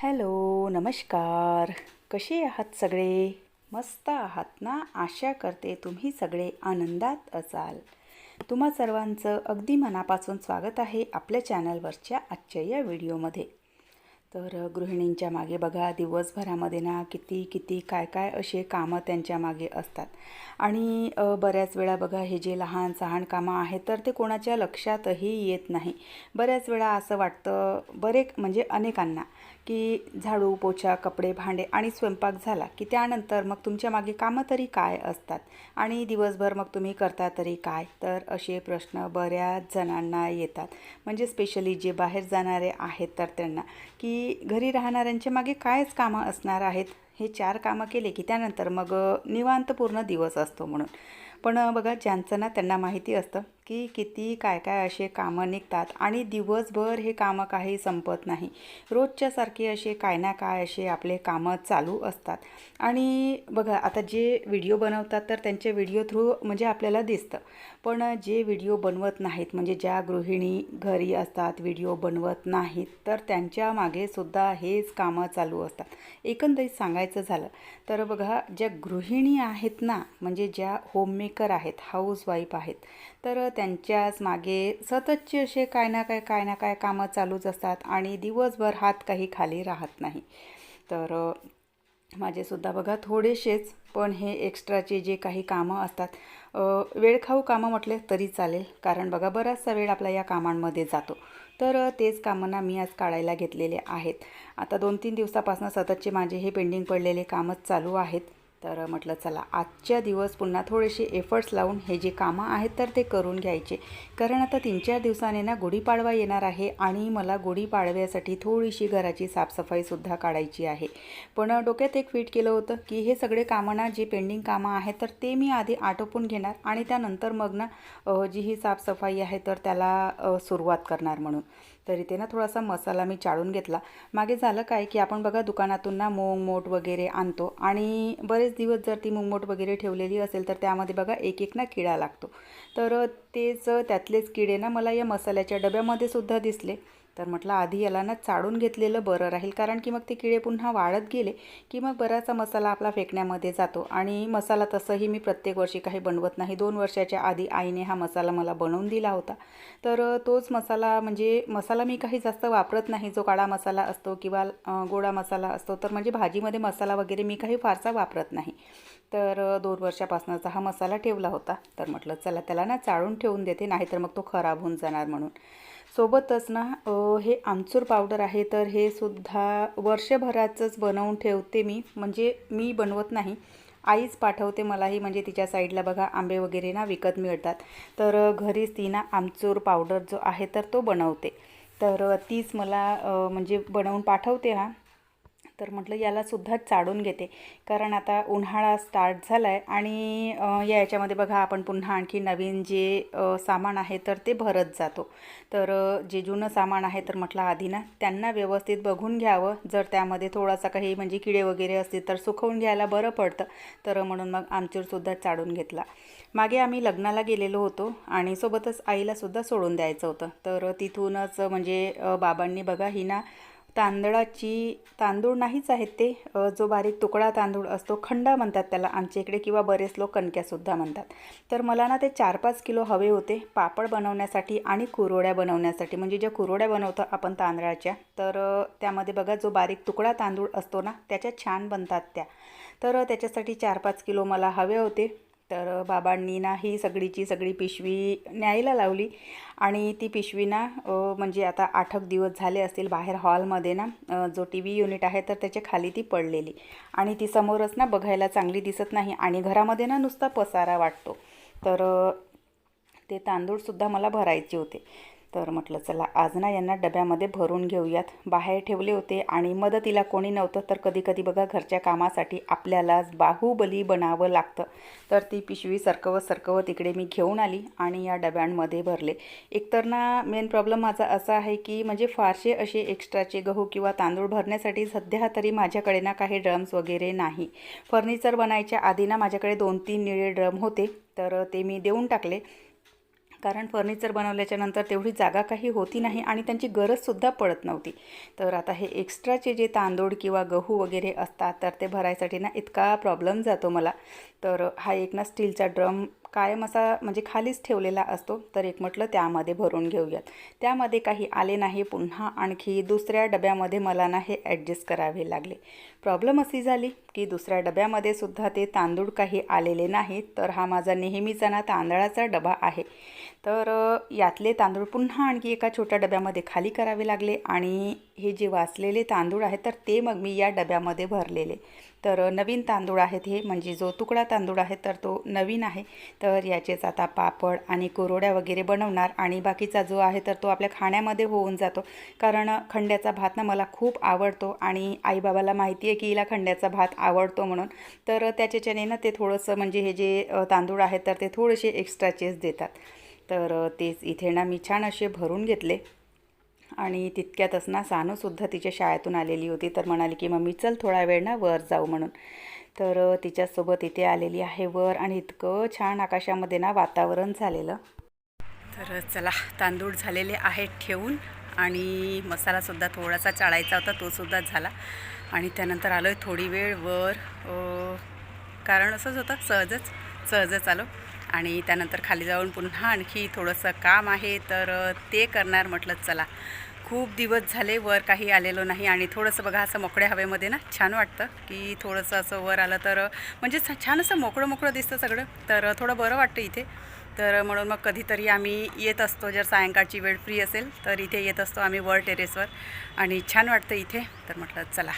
Hello, नमस्कार. कसे आहात सगळे? मस्त आहात ना? आशा करते तुम्ही सगळे आनंदात असाल. तुम्हा सर्वांचं अगदी मनापासून स्वागत आहे आपल्या चॅनलवरच्या आजच्या या व्हिडिओमध्ये. तर गृहिणींच्या मागे बघा दिवसभरामध्ये ना किती किती काय काय असे कामं त्यांच्या मागे असतात. आणि बऱ्याच वेळा बघा हे जे लहान सहान कामं आहेत तर ते कोणाच्या लक्षातही येत नाही. बऱ्याच वेळा असं वाटतं म्हणजे अनेकांना की झाडू पोछा कपडे भांडे आणि स्वयंपाक झाला की त्यानंतर मग तुमच्या मागे कामं तरी काय असतात आणि दिवसभर मग तुम्ही करता तरी काय. तर असे प्रश्न बऱ्याच जणांना येतात. म्हणजे स्पेशली जे बाहेर जाणारे आहेत तर त्यांना की घरी राहणाऱ्यांच्या मागे कायच कामं असणार आहेत. हे 4 कामं केले की त्यानंतर मग निवांत पूर्ण दिवस असतो म्हणून. पण बघा ज्यांचं ना त्यांना माहिती असतं की किती काय काय असे कामं निघतात आणि दिवसभर हे कामं काही संपत नाही. रोजच्यासारखे असे काय ना काय असे आपले कामं चालू असतात. आणि बघा आता जे व्हिडिओ बनवतात तर त्यांच्या व्हिडिओ थ्रू म्हणजे आपल्याला दिसतं. पण जे व्हिडिओ बनवत नाहीत म्हणजे ज्या गृहिणी घरी असतात व्हिडिओ बनवत नाहीत तर त्यांच्या मागे सुद्धा हेच कामं चालू असतात. एकंदरीत सांगायचं झालं तर बघा ज्या गृहिणी आहेत ना म्हणजे ज्या होममेकर आहेत हाऊसवाईफ आहेत तर त्यांच्याच मागे सततचे असे काय ना काय कामं चालूच असतात आणि दिवसभर हात काही खाली राहत नाही. तर माझेसुद्धा बघा थोडेसेच पण हे एक्स्ट्राचे जे काही कामं असतात वेळखाऊ कामं म्हटले तरी चालेल. कारण बघा बराचसा वेळ आपला या कामांमध्ये जातो. तर तेच कामांना मी आज काढायला घेतलेले आहेत. आता 2-3 दिवसापासून सततचे माझे हे पेंडिंग पडलेले कामच चालू आहेत. तर म्हटलं चला आजच्या दिवस पुन्हा थोडेसे एफर्ट्स लावून हे जे कामं आहेत तर ते करून घ्यायचे. कारण आता 3-4 दिवसांनी ना गुढीपाडवा येणार आहे आणि मला गुढीपाडव्यासाठी थोडीशी घराची साफसफाईसुद्धा काढायची आहे. पण डोक्यात एक फिट केलं होतं की हे सगळे कामं ना जे पेंडिंग कामं आहेत तर ते मी आधी आटोपून घेणार आणि त्यानंतर मग ना जी ही साफसफाई आहे तर त्याला सुरुवात करणार म्हणून. तरी ते ना थोडासा मसाला मी चाळून घेतला. मागे झालं काय की आपण बघा दुकानातून ना मूग मोठ वगैरे आणतो आणि बरेच दिवस जर ती मूग मोठ वगैरे ठेवलेली असेल तर त्यामध्ये बघा एक एक ना किडा लागतो. तर तेच त्यातलेच किडे ना मला या मसाल्याच्या डब्यामध्ये सुद्धा दिसले. तर म्हटलं आधी याला ना चाळून घेतलेलं बरं राहील. कारण की मग ते किडे पुन्हा वाढत गेले की मग बराचसा मसाला आपला फेकण्यामध्ये जातो. आणि मसाला तसंही मी प्रत्येक वर्षी काही बनवत नाही. 2 वर्षाच्या आधी आईने हा मसाला मला बनवून दिला होता. तर तोच मसाला म्हणजे मसाला मी काही जास्त वापरत नाही. जो काळा मसाला असतो किंवा गोडा मसाला असतो तर म्हणजे भाजीमध्ये मसाला वगैरे मी काही फारसा वापरत नाही. तर 2 वर्षापासूनचा हा मसाला ठेवला होता. तर म्हटलं चला त्याला ना चाळून ठेवून देते नाहीतर मग तो खराब होऊन जाणार म्हणून. सोबतच ना हे आमचूर पावडर आहे तर हे सुद्धा वर्षभराचंच बनवून ठेवते मी. म्हणजे मी बनवत नाही. आईच पाठवते मलाही. म्हणजे तिच्या साईडला बघा आंबे वगैरे ना विकत मिळतात. तर घरीच ती ना आमचूर पावडर जो आहे तर तो बनवते. तर तीच मला म्हणजे बनवून पाठवते हा. तर म्हटलं यालासुद्धा चाळून घेते. कारण आता उन्हाळा स्टार्ट झाला आहे आणि याच्यामध्ये बघा आपण पुन्हा आणखी नवीन जे सामान आहे तर ते भरत जातो. तर जे जुनं सामान आहे तर म्हटलं आधी ना त्यांना व्यवस्थित बघून घ्यावं. जर त्यामध्ये थोडासा काही म्हणजे किडे वगैरे असतील तर सुकवून घ्यायला बरं पडतं. तर म्हणून मग आमचूरसुद्धा चाळून घेतला. मागे आम्ही लग्नाला गेलेलो होतो आणि सोबतच आईलासुद्धा सोडून द्यायचं होतं. तर तिथूनच म्हणजे बाबांनी बघा ही ना तांदूळ नाहीच आहेत ते जो बारीक तुकडा तांदूळ असतो खंडा म्हणतात त्याला आमच्या इकडे किंवा बरेच लोक कणक्यासुद्धा म्हणतात. तर मला ना ते 4-5 किलो हवे होते पापड बनवण्यासाठी आणि कुरवड्या बनवण्यासाठी. म्हणजे ज्या कुरवड्या बनवतो आपण तांदळाच्या तर त्यामध्ये बघा जो बारीक तुकडा तांदूळ असतो ना त्याच्या छान बनतात त्या. तर त्याच्यासाठी 4-5 किलो मला हवे होते. तर बाबांनी ना ही सगळी पिशवी न्यायला लावली आणि ती पिशवी ना म्हणजे आता 8 दिवस झाले असतील बाहेर हॉलमध्ये ना जो TV युनिट आहे तर त्याच्या खाली ती पडलेली आणि ती समोरच ना बघायला चांगली दिसत नाही आणि घरामध्ये ना नुसता पसारा वाटतो. तर ते तांदूळसुद्धा मला भरायचे होते. तर म्हटलं चला आज ना यांना डब्यामध्ये भरून घेऊयात. बाहेर ठेवले होते आणि मदतीला कोणी नव्हतं तर कधी बघा घरच्या कामासाठी आपल्यालाच बाहुबली बनावं लागतं. तर ती पिशवी सरकवत इकडे मी घेऊन आली आणि या डब्यांमध्ये भरले. एकतर ना मेन प्रॉब्लेम माझा असा आहे की म्हणजे फारसे असे एक्स्ट्राचे गहू किंवा तांदूळ भरण्यासाठी सध्या तरी माझ्याकडे ना काही ड्रम्स वगैरे नाही. फर्निचर बनायच्या आधी ना माझ्याकडे 2-3 निळे ड्रम होते तर ते मी देऊन टाकले. कारण फर्निचर बनवल्याच्या नंतर तेवढी जागा काही होती नाही आणि त्यांची गरजसुद्धा पडत नव्हती. तर आता हे एक्स्ट्राचे जे तांदूळ किंवा गहू वगैरे असतात तर ते भरायसाठी ना इतका प्रॉब्लेम जातो मला. तर हा एक ना स्टीलचा ड्रम कायम असा म्हणजे खालीच ठेवलेला असतो. तर एक म्हटलं त्यामध्ये भरून घेऊयात. त्यामध्ये काही आले नाही. पुन्हा आणखी दुसऱ्या डब्यामध्ये मला ना हे ॲडजस्ट करावे लागले. प्रॉब्लेम अशी झाली की दुसऱ्या डब्यामध्ये सुद्धा ते तांदूळ काही आलेले नाहीत. तर हा माझा नेहमीचा ना तांदळाचा डबा आहे. तर यातले तांदूळ पुन्हा आणखी एका छोट्या डब्यामध्ये खाली करावे लागले आणि हे जे वाचलेले तांदूळ आहेत तर ते मग मी या डब्यामध्ये भरलेले. तर नवीन तांदूळ आहेत हे, म्हणजे जो तुकडा तांदूळ आहे तर तो नवीन आहे. तर याचेच आता पापड आणि कुरवड्या वगैरे बनवणार आणि बाकीचा जो आहे तर तो आपल्या खाण्यामध्ये होऊन जातो. कारण खंड्याचा भात ना मला खूप आवडतो आणि आईबाबाला माहिती आहे की हिला खंड्याचा भात आवडतो म्हणून. तर त्याच्याने ना ते थोडंसं म्हणजे हे जे तांदूळ आहेत तर ते थोडेसे एक्स्ट्राचेच देतात. तर तेच इथे ना मी छान असे भरून घेतले आणि तितक्यातच ना सानूसुद्धा तिच्या शाळेतून आलेली होती. तर म्हणाली की मम्मी चल थोडा वेळ ना वर जाऊ म्हणून. तर तिच्यासोबत इथे आलेली आहे वर आणि इतकं छान आकाशामध्ये ना वातावरण झालेलं. तर चला तांदूळ झालेले आहेत ठेवून आणि मसालासुद्धा थोडासा चाळायचा होता तोसुद्धा झाला. आणि त्यानंतर आलो आहे थोडी वेळ वर, कारण असंच होतं सहजच आलो. आणि त्यानंतर खाली जाऊन पुन्हा आणखी थोडंसं काम आहे तर ते करणार. म्हटलं चला खूप दिवस झाले वर काही आलेलो नाही आणि थोडंसं बघा असं मोकळ्या हवेमध्ये ना छान वाटतं की थोडंसं असं वर आलं तर म्हणजे छान असं मोकळं दिसतं सगळं. तर थोडं बरं वाटतं इथे. तर म्हणून मग कधीतरी आम्ही येत असतो, जर सायंकाळची वेळ फ्री असेल तर इथे येत असतो आम्ही वर टेरेसवर आणि छान वाटतं इथे. तर म्हटलं चला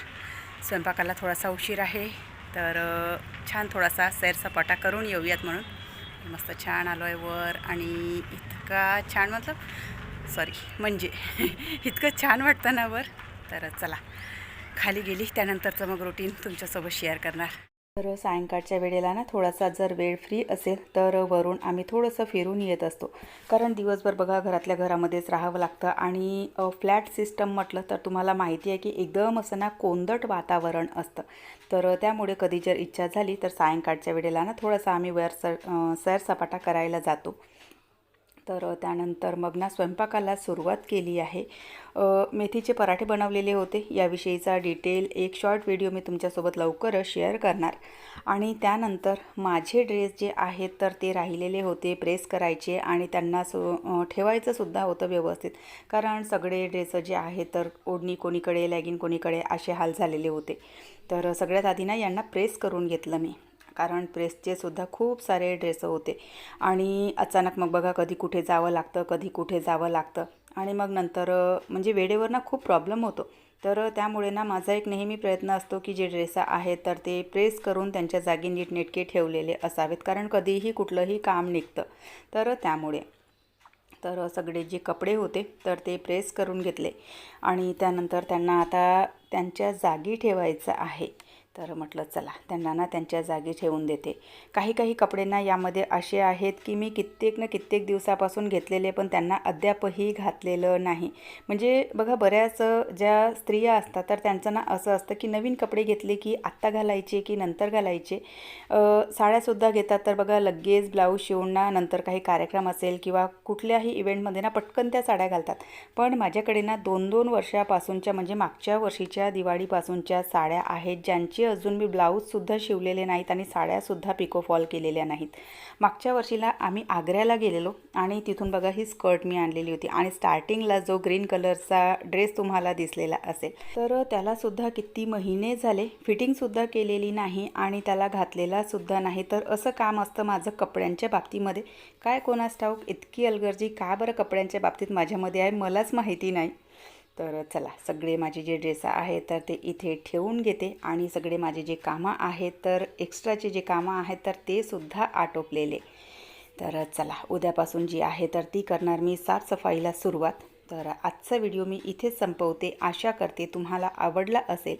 स्वयंपाकाला थोडासा उशीर आहे तर छान थोडासा सैरसपाटा करून येऊयात म्हणून मस्त छान आलो आहे वर. आणि इतका छान म्हणजे इतकं छान वाटतं ना वर. तर चला खाली गेली त्यानंतरचं मग रुटीन तुमच्यासोबत शेअर करणार. तर सायंकाळच्या वेळेला ना थोडासा जर वेळ फ्री असेल तर वरून आम्ही थोडंसं फिरून येत असतो. कारण दिवसभर बघा घरातल्या घरामध्येच राहावं लागतं आणि फ्लॅट सिस्टम म्हटलं तर तुम्हाला माहिती आहे की एकदम असं ना कोंदट वातावरण असतं. तर त्यामुळे कधी जर इच्छा झाली तर सायंकाळच्या वेळेला ना थोडासा आम्ही सैरसपाटा करायला जातो. तर त्यानंतर मग ना स्वयंपाकाला सुरुवात केली आहे. मेथीचे पराठे बनवलेले होते. याविषयीचा डिटेल एक शॉर्ट व्हिडिओ मी तुमच्यासोबत लवकरच शेअर करणार. आणि त्यानंतर माझे ड्रेस जे आहेत तर ते राहिलेले होते प्रेस करायचे आणि त्यांना ठेवायचंसुद्धा होतं व्यवस्थित. कारण सगळे ड्रेस जे आहेत तर ओढणी कोणीकडे लॅगिन कोणीकडे असे हाल झालेले होते. तर सगळ्यात आधी ना यांना प्रेस करून घेतलं मी, कारण प्रेसचे सुद्धा खूप सारे ड्रेस होते. आणि अचानक मग बघा कधी कुठे जावं लागतं आणि मग नंतर म्हणजे वेळेवर ना खूप प्रॉब्लेम होतो. तर त्यामुळे ना माझा एक नेहमी प्रयत्न असतो की जे ड्रेस आहेत तर ते प्रेस करून त्यांच्या जागी नीटनेटके ठेवलेले असावेत, कारण कधीही कुठलंही काम निघतं. तर त्यामुळे तर सगळे जे कपडे होते तर ते प्रेस करून घेतले आणि त्यानंतर त्यांना आता त्यांच्या जागी ठेवायचं आहे. तर म्हटलं चला त्यांना ना त्यांच्या जागी ठेवून देते. काही कपडे यामध्ये असे आहेत की मी कित्येक दिवसापासून घेतलेले पण त्यांना अद्यापही घातलेलं नाही. म्हणजे बघा बऱ्याच ज्या स्त्रिया असतात तर त्यांचं ना असं असतं की नवीन कपडे घेतले की आत्ता घालायचे की नंतर घालायचे. साड्यासुद्धा घेतात तर बघा लगेच ब्लाऊज शिवून नंतर काही कार्यक्रम असेल किंवा कुठल्याही इव्हेंटमध्ये पटकन त्या साड्या घालतात. पण माझ्याकडे 2-2 वर्षापासूनच्या म्हणजे मागच्या वर्षीच्या दिवाळीपासूनच्या साड्या आहेत ज्यांची अजून मी ब्लाऊजसुद्धा शिवलेले नाहीत आणि साड्यासुद्धा पिकोफॉल केलेल्या नाहीत. मागच्या वर्षीला आम्ही आग्र्याला गेलेलो आणि तिथून बघा ही स्कर्ट मी आणलेली होती आणि स्टार्टिंगला जो ग्रीन कलरचा ड्रेस तुम्हाला दिसलेला असेल तर त्यालासुद्धा किती महिने झाले फिटिंगसुद्धा केलेली नाही आणि त्याला घातलेला सुद्धा नाही. तर असं काम असतं माझं कपड्यांच्या बाबतीमध्ये. काय कोणास ठाऊक इतकी अलगर्जी का बरं कपड्यांच्या बाबतीत माझ्यामध्ये आहे मलाच माहिती नाही. तर चला सगळे माझे जे ड्रेस आहेत तर ते इथे ठेवून घेते आणि सगळे माझे जे कामं आहेत तर एक्स्ट्राचे जे कामं आहेत तर ते सुद्धा आटोपलेले. तर चला उद्यापासून जी आहे तर ती करणार मी साफसफाईला सुरुवात. तर आजचा व्हिडिओ मी इथेच संपवते. आशा करते तुम्हाला आवडला असेल.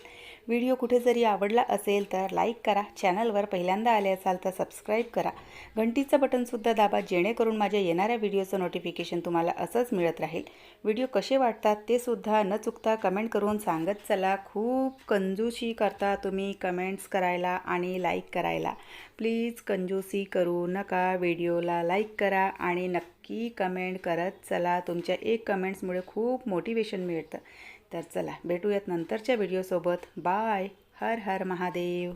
व्हिडिओ कुठे जरी आवडला असेल तर लाईक करा. चॅनलवर पहिल्यांदा आले असाल तर सबस्क्राईब करा. घंटीचं बटनसुद्धा दाबा जेणेकरून माझ्या येणाऱ्या व्हिडिओचं नोटिफिकेशन तुम्हाला असंच मिळत राहील. व्हिडिओ कसे वाटतात ते सुद्धा न चुकता कमेंट करून सांगत चला. खूप कंजूसी करता तुम्ही कमेंट्स करायला आणि लाईक करायला. प्लीज कंजूसी करू नका. व्हिडिओला लाईक करा आणि नक्की नक्की कमेंट करत चला. तुमच्या एक कमेंट्समुळे खूप मोटिवेशन मिळतं. तर चला भेटूयात नंतरच्या व्हिडिओसोबत. बाय. हर हर महादेव.